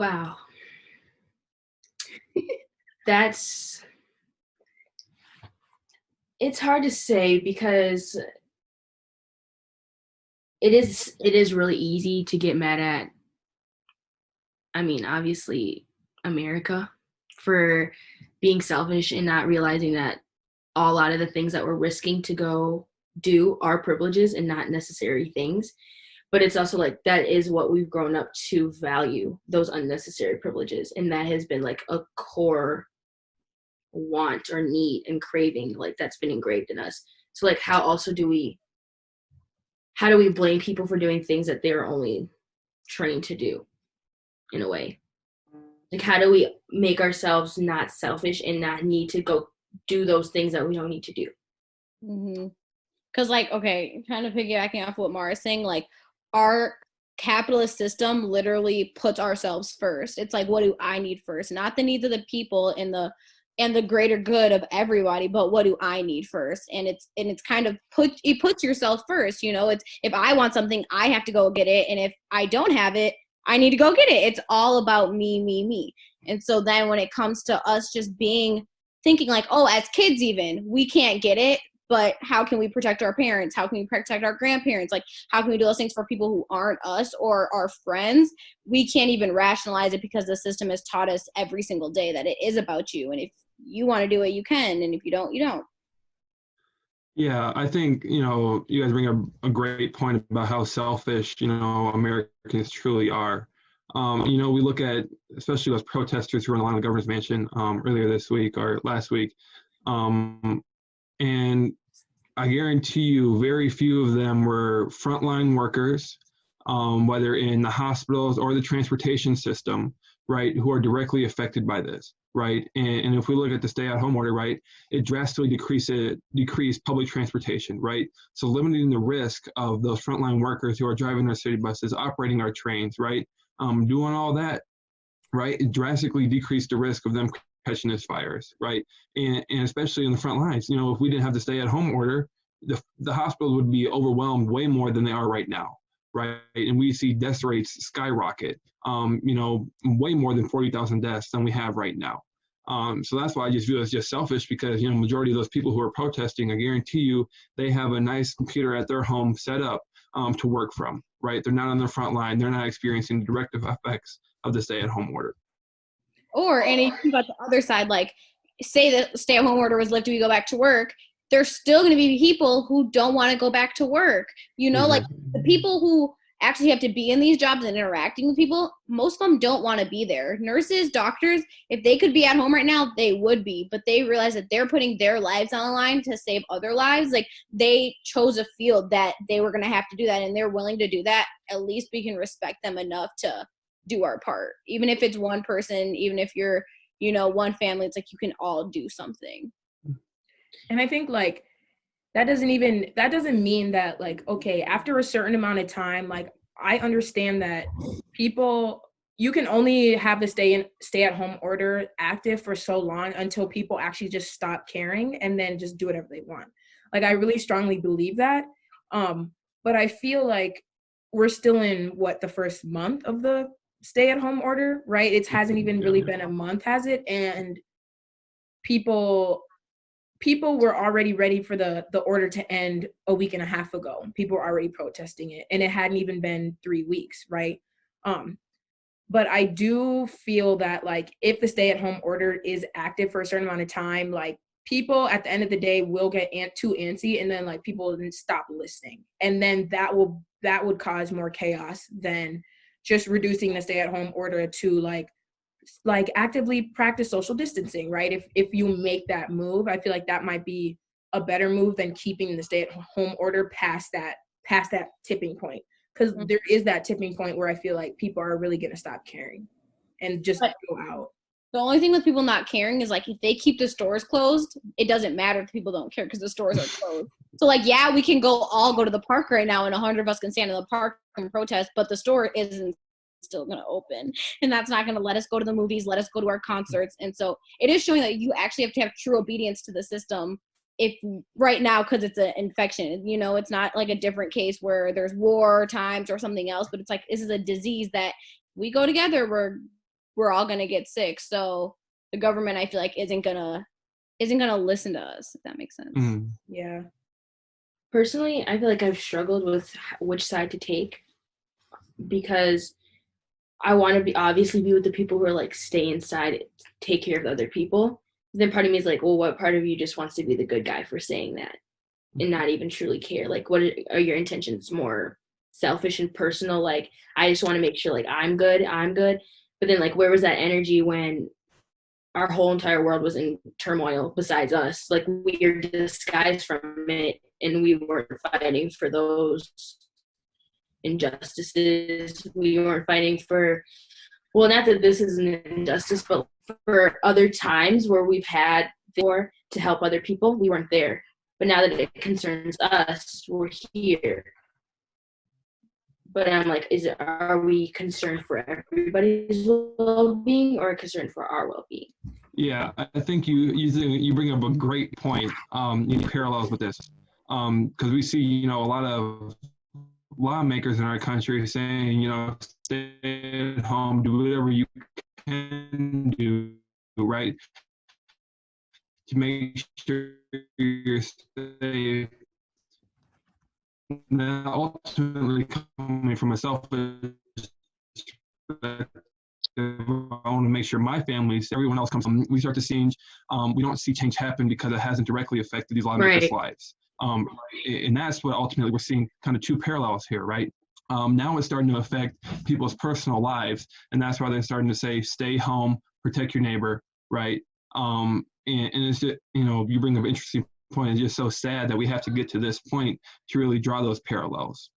Wow. That's it's hard to say because it is really easy to get mad at, I mean, obviously America for being selfish and not realizing that a lot of the things that we're risking to go do are privileges and not necessary things. But it's also like that is what we've grown up to value, those unnecessary privileges. And that has been like a core want or need and craving, like that's been engraved in us. So like how do we blame people for doing things that they're only trained to do in a way? Like how do we make ourselves not selfish and not need to go do those things that we don't need to do? Mm-hmm. Because, like, okay, kind of piggybacking off what Mara's saying, like, our capitalist system literally puts ourselves first. It's like, what do I need first? Not the needs of the people and the greater good of everybody, but what do I need first? And it's kind of it puts yourself first. It's, if I want something, I have to go get it, and if I don't have it, I need to go get it. It's all about me, me, me. And so then when it comes to us just thinking like, oh, as kids even, we can't get it, but how can we protect our parents? How can we protect our grandparents? Like, how can we do those things for people who aren't us or our friends? We can't even rationalize it because the system has taught us every single day that it is about you. And if you want to do it, you can. And if you don't, you don't. Yeah, I think, you guys bring up a great point about how selfish, Americans truly are. We look at, especially those protesters who were on the line of the governor's mansion earlier this week or last week. And I guarantee you very few of them were frontline workers, whether in the hospitals or the transportation system, right, who are directly affected by this, right? And if we look at the stay-at-home order, right, it drastically decreased public transportation, right? So limiting the risk of those frontline workers who are driving our city buses, operating our trains, right, doing all that, right, it drastically decreased the risk of them catching this virus, right? And especially in the front lines, if we didn't have the stay-at-home order, the hospitals would be overwhelmed way more than they are right now, right? And we see death rates skyrocket, way more than 40,000 deaths than we have right now. So that's why I just view it as just selfish because, majority of those people who are protesting, I guarantee you, they have a nice computer at their home set up to work from, right? They're not on the front line. They're not experiencing the direct effects of the stay-at-home order. And even about the other side, like, say the stay-at-home order was lifted, we go back to work, there's still going to be people who don't want to go back to work. Exactly. Like the people who actually have to be in these jobs and interacting with people, most of them don't want to be there. Nurses, doctors, if they could be at home right now, they would be, but they realize that they're putting their lives on the line to save other lives. Like, they chose a field that they were going to have to do that, and they're willing to do that. At least we can respect them enough to do our part. Even if it's one person, even if you're, one family, it's like you can all do something. And I think like that doesn't mean that, like, okay, after a certain amount of time, like, I understand that you can only have the stay at home order active for so long until people actually just stop caring and then just do whatever they want. Like, I really strongly believe that. But I feel like we're still in the first month of the stay at home order, right? It hasn't even really been a month, has it? And people were already ready for the order to end a week and a half ago. People were already protesting it, and it hadn't even been 3 weeks, right? But I do feel that, like, if the stay-at-home order is active for a certain amount of time, like, people at the end of the day will get too antsy, and then, like, people will stop listening, and then that would cause more chaos than just reducing the stay-at-home order to like actively practice social distancing, right? If you make that move, I feel like that might be a better move than keeping the stay-at-home order past that tipping point, because there is that tipping point where I feel like people are really going to stop caring and just go out. The only thing with people not caring is, like, if they keep the stores closed, it doesn't matter if people don't care because the stores are closed. So, like, yeah, we can all go to the park right now, and 100 of us can stand in the park and protest, but the store isn't still going to open, and that's not going to let us go to the movies, let us go to our concerts. And so it is showing that you actually have to have true obedience to the system if right now, because it's an infection, it's not like a different case where there's war times or something else, but it's like, this is a disease that we go together, we're we're all gonna get sick. So the government, I feel like, isn't gonna listen to us, if that makes sense. Mm. Yeah. Personally, I feel like I've struggled with which side to take, because I want to obviously be with the people who are like, stay inside, take care of the other people. Then part of me is like, well, what part of you just wants to be the good guy for saying that and not even truly care? Like, what are your intentions? More selfish and personal? Like, I just want to make sure like I'm good. But then like, where was that energy when our whole entire world was in turmoil besides us? Like, we are disguised from it, and we weren't fighting for those injustices. We weren't fighting for, well, not that this is an injustice, but for other times where we've had for to help other people, we weren't there. But now that it concerns us, we're here. But I'm like, are we concerned for everybody's well-being or concerned for our well-being? Yeah, I think you bring up a great point. In parallels with this, because we see, a lot of lawmakers in our country saying, stay at home, do whatever you can do, right, to make sure you're safe. Now, ultimately, coming from a selfish perspective, I want to make sure my family's, everyone else comes. We start to see, we don't see change happen because it hasn't directly affected these lawmakers' lives. And that's what ultimately we're seeing, kind of two parallels here, right? Now it's starting to affect people's personal lives, and that's why they're starting to say, stay home, protect your neighbor, right? And it's just, you bring up an interesting point. It's just so sad that we have to get to this point to really draw those parallels.